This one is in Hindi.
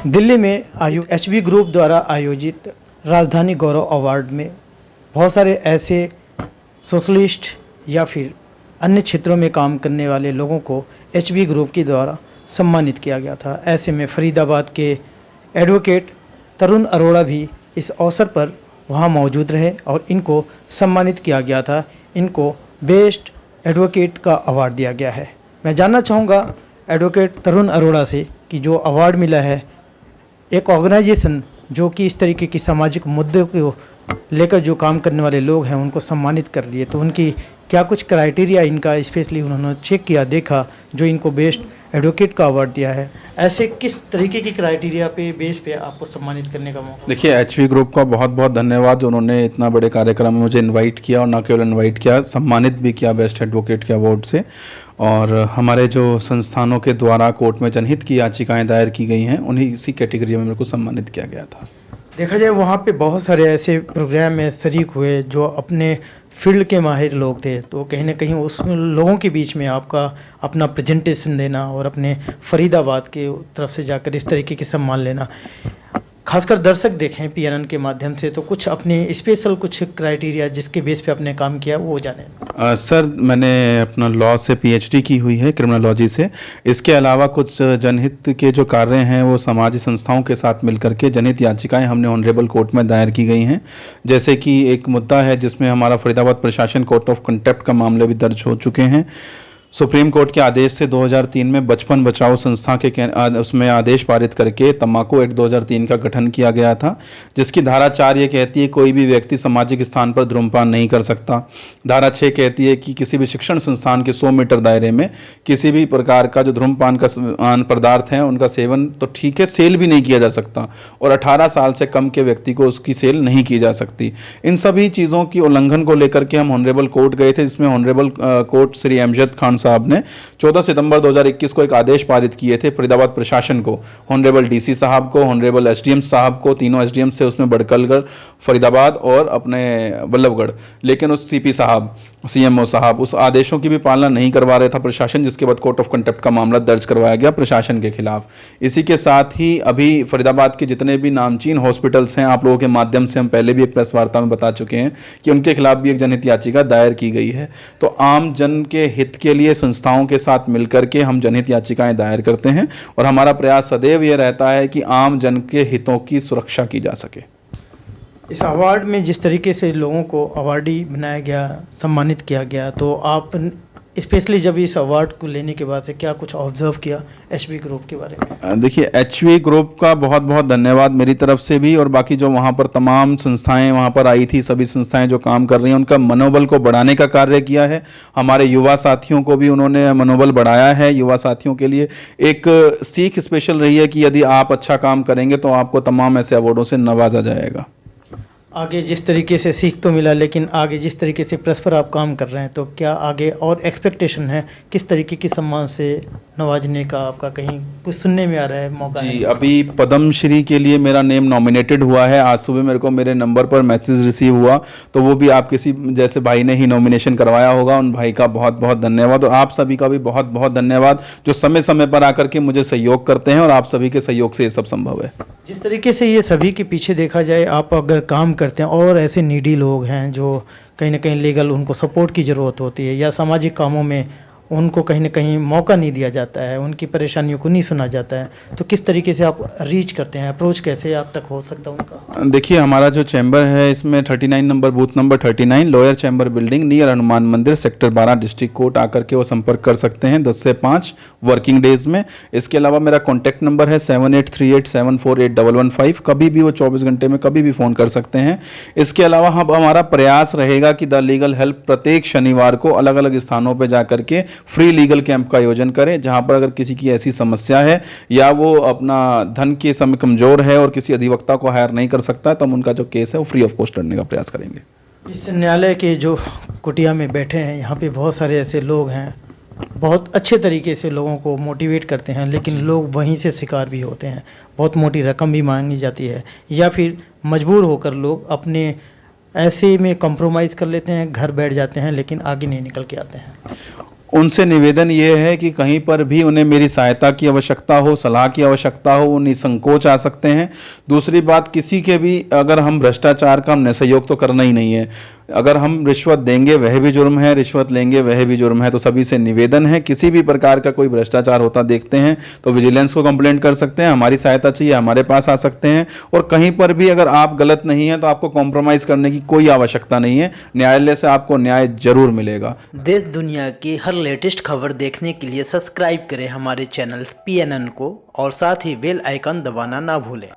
दिल्ली में एचबी ग्रुप द्वारा आयोजित राजधानी गौरव अवार्ड में बहुत सारे ऐसे सोशलिस्ट या फिर अन्य क्षेत्रों में काम करने वाले लोगों को एचबी ग्रुप के द्वारा सम्मानित किया गया था। ऐसे में फरीदाबाद के एडवोकेट तरुण अरोड़ा भी इस अवसर पर वहां मौजूद रहे और इनको सम्मानित किया गया था। इनको बेस्ट एडवोकेट का अवार्ड दिया गया है। मैं जानना चाहूँगा एडवोकेट तरुण अरोड़ा से कि जो अवार्ड मिला है एक ऑर्गेनाइजेशन जो कि इस तरीके की सामाजिक मुद्दों को लेकर जो काम करने वाले लोग हैं उनको सम्मानित कर रही है, तो उनकी क्या कुछ क्राइटेरिया इनका स्पेशली उन्होंने चेक किया, देखा जो इनको बेस्ट एडवोकेट का अवार्ड दिया है, ऐसे किस तरीके की क्राइटेरिया पे बेस पे आपको सम्मानित करने का मौका? देखिए, एचवी ग्रुप का बहुत बहुत धन्यवाद जो उन्होंने इतना बड़े कार्यक्रम में मुझे इनवाइट किया और न केवल इनवाइट किया, सम्मानित भी किया बेस्ट एडवोकेट के अवार्ड से। और हमारे जो संस्थानों के द्वारा कोर्ट में जनहित की याचिकाएं दायर की गई हैं उन्हीं इसी कैटेगरी में मेरे को सम्मानित किया गया था। देखा जाए वहाँ पे बहुत सारे ऐसे प्रोग्राम में शरीक हुए जो अपने फील्ड के माहिर लोग थे, तो कहीं ना कहीं उस लोगों के बीच में आपका अपना प्रेजेंटेशन देना और अपने फरीदाबाद के तरफ से जाकर इस तरीके के सम्मान लेना, खासकर दर्शक देखें पीएनएन के माध्यम से, तो कुछ अपने स्पेशल कुछ क्राइटेरिया जिसके बेस पे आपने काम किया वो जाने। सर, मैंने अपना लॉ से पीएचडी की हुई है, क्रिमिनोलॉजी से। इसके अलावा कुछ जनहित के जो कार्य हैं वो समाजी संस्थाओं के साथ मिलकर के जनहित याचिकाएं हमने ऑनरेबल कोर्ट में दायर की गई हैं। जैसे कि एक मुद्दा है जिसमें हमारा फरीदाबाद प्रशासन कोर्ट ऑफ कंटेप्ट का मामले भी दर्ज हो चुके हैं। सुप्रीम कोर्ट के आदेश से 2003 में बचपन बचाओ संस्था के उसमें आदेश पारित करके तम्बाकू एक्ट 2003 का गठन किया गया था, जिसकी धारा 4 ये कहती है कोई भी व्यक्ति सामाजिक स्थान पर धूम्रपान नहीं कर सकता। धारा 6 कहती है कि किसी भी शिक्षण संस्थान के 100 मीटर दायरे में किसी भी प्रकार का जो धूम्रपान का पदार्थ है उनका सेवन तो ठीक है, सेल भी नहीं किया जा सकता, और 18 साल से कम के व्यक्ति को उसकी सेल नहीं की जा सकती। इन सभी चीज़ों की उल्लंघन को लेकर के हम ऑनरेबल कोर्ट गए थे, जिसमें ऑनरेबल कोर्ट श्री अमजद खान साहब ने 14 सितंबर 2021 को एक आदेश पारित किए थे फरीदाबाद प्रशासन को, ऑनरेबल डीसी साहब को, ऑनरेबल एसडीएम साहब को, तीनों एसडीएम से उसमें बड़कलगढ़, फरीदाबाद और अपने बल्लभगढ़, लेकिन उस सीपी साहब, सीएमओ साहब उस आदेशों की भी पालना नहीं करवा रहा था प्रशासन, जिसके बाद कोर्ट ऑफ कंटेप्ट का मामला दर्ज करवाया गया प्रशासन के खिलाफ। इसी के साथ ही अभी फरीदाबाद के जितने भी नामचीन हॉस्पिटल्स हैं, आप लोगों के माध्यम से हम पहले भी एक प्रेस वार्ता में बता चुके हैं कि उनके खिलाफ भी एक जनहित याचिका दायर की गई है। तो आम जन के हित के लिए संस्थाओं के साथ मिलकर के हम जनहित याचिकाएं दायर करते हैं और हमारा प्रयास सदैव ये रहता है कि आम जन के हितों की सुरक्षा की जा सके। इस अवार्ड में जिस तरीके से लोगों को अवार्डी बनाया गया, सम्मानित किया गया, तो आप स्पेशली जब इस अवार्ड को लेने के बाद से क्या कुछ ऑब्जर्व किया एचबी ग्रुप के बारे में? देखिए, एचबी ग्रुप का बहुत बहुत धन्यवाद मेरी तरफ से भी, और बाकी जो वहाँ पर तमाम संस्थाएं वहाँ पर आई थी, सभी संस्थाएं जो काम कर रही हैं उनका मनोबल को बढ़ाने का कार्य किया है। हमारे युवा साथियों को भी उन्होंने मनोबल बढ़ाया है। युवा साथियों के लिए एक सीख स्पेशल रही है कि यदि आप अच्छा काम करेंगे तो आपको तमाम ऐसे अवार्डों से नवाजा जाएगा। आगे जिस तरीके से सीख तो मिला, लेकिन आगे जिस तरीके से परस्पर आप काम कर रहे हैं, तो क्या आगे और एक्सपेक्टेशन है, किस तरीके की सम्मान से नवाजने का आपका कहीं कुछ सुनने में आ रहा है मौका? जी, अभी पद्मश्री के लिए मेरा नेम नॉमिनेटेड हुआ है। आज सुबह मेरे को मेरे नंबर पर मैसेज रिसीव हुआ, तो वो भी आप किसी जैसे भाई ने ही नॉमिनेशन करवाया होगा। उन भाई का बहुत बहुत धन्यवाद, और आप सभी का भी बहुत बहुत धन्यवाद जो समय समय पर आकर के मुझे सहयोग करते हैं, और आप सभी के सहयोग से ये सब संभव है। जिस तरीके से ये सभी के पीछे देखा जाए, आप अगर काम करते हैं और ऐसे नीडी लोग हैं जो कहीं ना कहीं लीगल उनको सपोर्ट की ज़रूरत होती है, या सामाजिक कामों में उनको कहीं ना कहीं मौका नहीं दिया जाता है, उनकी परेशानियों को नहीं सुना जाता है, तो किस तरीके से आप रीच करते हैं, अप्रोच कैसे आप तक हो सकता है उनका? देखिए, हमारा जो चैम्बर है इसमें 39 number booth number 39 lower chamber building near Hanuman मंदिर सेक्टर 12 डिस्ट्रिक्ट कोर्ट आकर के वो संपर्क कर सकते हैं 10 से 5 वर्किंग डेज में। इसके अलावा मेरा कॉन्टैक्ट नंबर है 7838748115, कभी भी वो 24 घंटे में कभी भी फ़ोन कर सकते हैं। इसके अलावा हमारा प्रयास रहेगा कि द लीगल हेल्प प्रत्येक शनिवार को अलग अलग स्थानों पर जाकर के फ्री लीगल कैंप का आयोजन करें, जहां पर अगर किसी की ऐसी समस्या है या वो अपना धन के समय कमजोर है और किसी अधिवक्ता को हायर नहीं कर सकता है, तो हम उनका जो केस है वो फ्री ऑफ कॉस्ट लड़ने का प्रयास करेंगे। इस न्यायालय के जो कुटिया में बैठे हैं, यहाँ पे बहुत सारे ऐसे लोग हैं, बहुत अच्छे तरीके से लोगों को मोटिवेट करते हैं, लेकिन लोग वहीं से शिकार भी होते हैं। बहुत मोटी रकम भी मांगी जाती है, या फिर मजबूर होकर लोग अपने ऐसे में कॉम्प्रोमाइज़ कर लेते हैं, घर बैठ जाते हैं, लेकिन आगे नहीं निकल के आते हैं। उनसे निवेदन ये है कि कहीं पर भी उन्हें मेरी सहायता की आवश्यकता हो, सलाह की आवश्यकता हो, वो निसंकोच आ सकते हैं। दूसरी बात, किसी के भी अगर हम भ्रष्टाचार का हमने सहयोग तो करना ही नहीं है। अगर हम रिश्वत देंगे वह भी जुर्म है, रिश्वत लेंगे वह भी जुर्म है। तो सभी से निवेदन है, किसी भी प्रकार का कोई भ्रष्टाचार होता देखते हैं तो विजिलेंस को कंप्लेंट कर सकते हैं, हमारी सहायता चाहिए हमारे पास आ सकते हैं। और कहीं पर भी अगर आप गलत नहीं हैं तो आपको कॉम्प्रोमाइज़ करने की कोई आवश्यकता नहीं है, न्यायालय से आपको न्याय जरूर मिलेगा। देश दुनिया की हर लेटेस्ट खबर देखने के लिए सब्सक्राइब करें हमारे चैनल PNN को और साथ ही बेल आइकन दबाना ना भूलें।